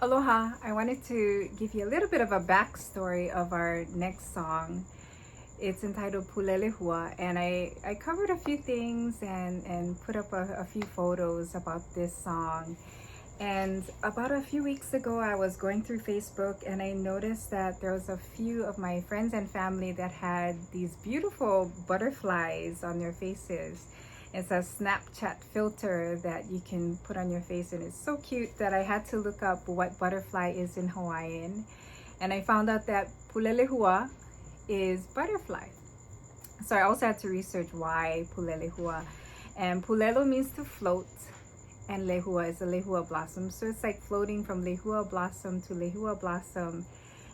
Aloha, I wanted to give you a little bit of a backstory of our next song. It's entitled Pulelehua, and I covered a few things and put up a few photos about this song. And about a few weeks ago, I was going through Facebook and I noticed that there was a few of my friends and family that had these beautiful butterflies on their faces. It's a Snapchat filter that you can put on your face, and it's so cute that I had to look up what butterfly is in Hawaiian. And I found out that Pulelehua is butterfly. So I also had to research why Pulelehua. And Pulelo means to float, and Lehua is a Lehua blossom. So it's like floating from Lehua blossom to Lehua blossom.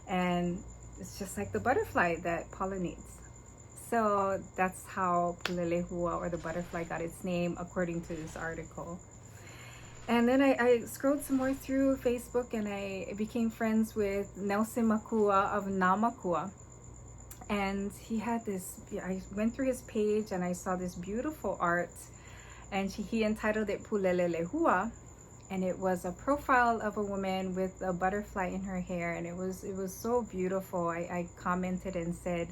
And it's just like the butterfly that pollinates. So that's how Pulelehua, or the butterfly, got its name according to this article. And then I scrolled some more through Facebook and I became friends with Nelson Makuha of Makuha. And he had this, I went through his page and I saw this beautiful art, and he entitled it Pulelehua, and it was a profile of a woman with a butterfly in her hair, and it was so beautiful. I commented and said,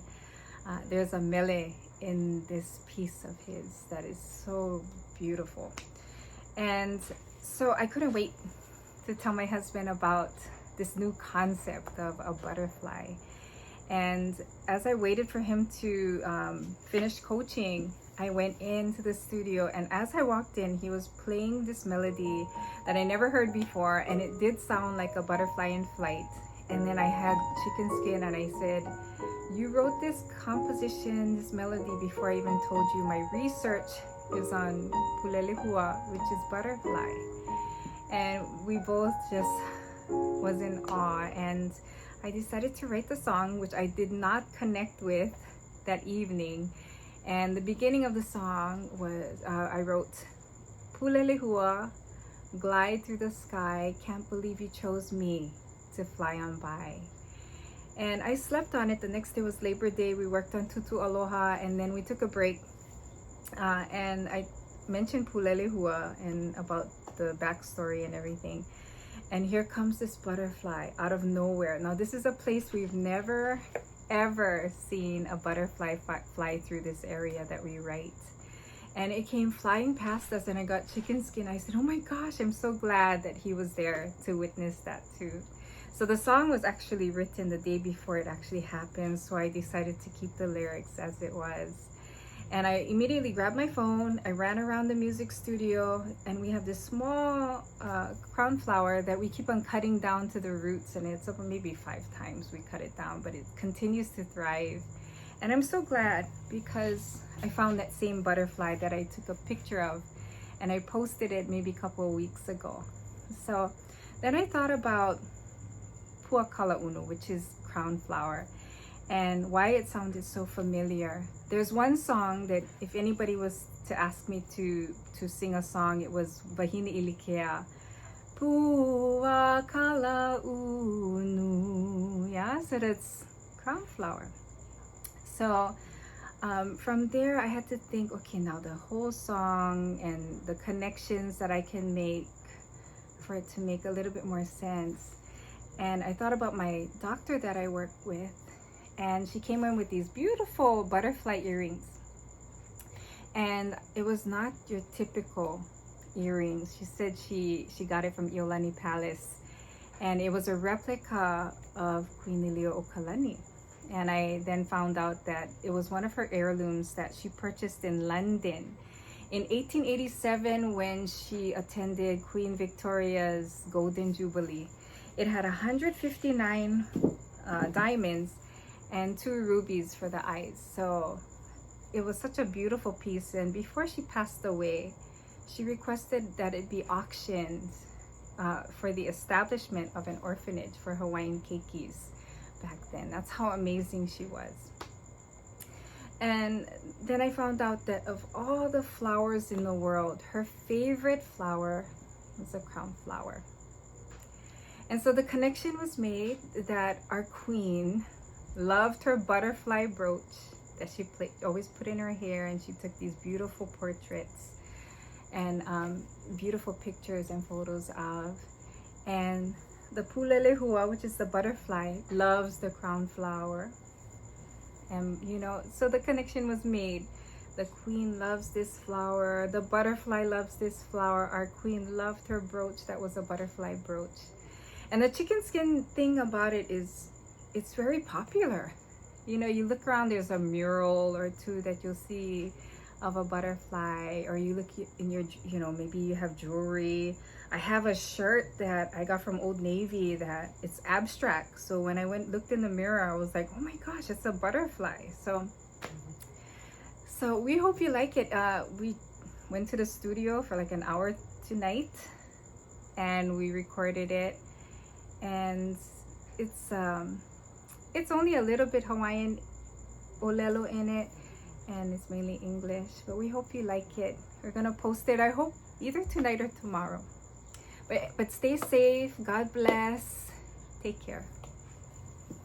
there's a mele in this piece of his that is so beautiful. And so I couldn't wait to tell my husband about this new concept of a butterfly. And as I waited for him to finish coaching, I went into the studio, and as I walked in, he was playing this melody that I never heard before, and it did sound like a butterfly in flight. And then I had chicken skin and I said, "You wrote this composition, this melody, before I even told you my research is on Pulelehua, which is butterfly." And we both just was in awe, and I decided to write the song, which I did not connect with that evening. And the beginning of the song was, I wrote, "Pulelehua, glide through the sky, can't believe you chose me to fly on by." And I slept on it. The next day was Labor Day. We worked on Tutu Aloha, and then we took a break. And I mentioned Pulelehua and about the backstory and everything. And here comes this butterfly out of nowhere. Now, this is a place we've never, ever seen a butterfly fly through this area that we write. And it came flying past us, and I got chicken skin. I said, "Oh my gosh, I'm so glad that he was there to witness that too." So the song was actually written the day before it actually happened, so I decided to keep the lyrics as it was. And I immediately grabbed my phone, I ran around the music studio, and we have this small crown flower that we keep on cutting down to the roots, and it's up maybe 5 times we cut it down, but it continues to thrive. And I'm so glad, because I found that same butterfly that I took a picture of, and I posted it maybe a couple of weeks ago. So then I thought about Pua Kalaunu, which is crown flower, and why it sounded so familiar. There's one song that if anybody was to ask me to sing a song, it was Vahina Ilike, Pua Kalaunu. Yeah, so that's crown flower. So from there I had to think, okay, now the whole song and the connections that I can make for it to make a little bit more sense. And I thought about my doctor that I work with, and she came in with these beautiful butterfly earrings. And it was not your typical earrings. She said she got it from Iolani Palace, and it was a replica of Queen Liliuokalani. And I then found out that it was one of her heirlooms that she purchased in London in 1887 when she attended Queen Victoria's Golden Jubilee. It had 159 diamonds and 2 rubies for the eyes. So it was such a beautiful piece. And before she passed away, she requested that it be auctioned for the establishment of an orphanage for Hawaiian keikis back then. That's how amazing she was. And then I found out that of all the flowers in the world, her favorite flower was a crown flower. And so the connection was made that our queen loved her butterfly brooch that she always put in her hair, and she took these beautiful portraits and beautiful pictures and photos of. And the Pulelehua, which is the butterfly, loves the crown flower. And you know, so the connection was made. The queen loves this flower. The butterfly loves this flower. Our queen loved her brooch. That was a butterfly brooch. And the chicken skin thing about it is it's very popular. You know, you look around, there's a mural or two that you'll see of a butterfly, or you look in your, you know, maybe you have jewelry. I have a shirt that I got from Old Navy that it's abstract. So when I looked in the mirror, I was like, oh my gosh, it's a butterfly. So we hope you like it. We went to the studio for like an hour tonight and we recorded it, and it's only a little bit Hawaiian Pulelo in it, and it's mainly English, but we hope you like it. We're gonna post it, I hope, either tonight or tomorrow. But stay safe. God bless. Take care.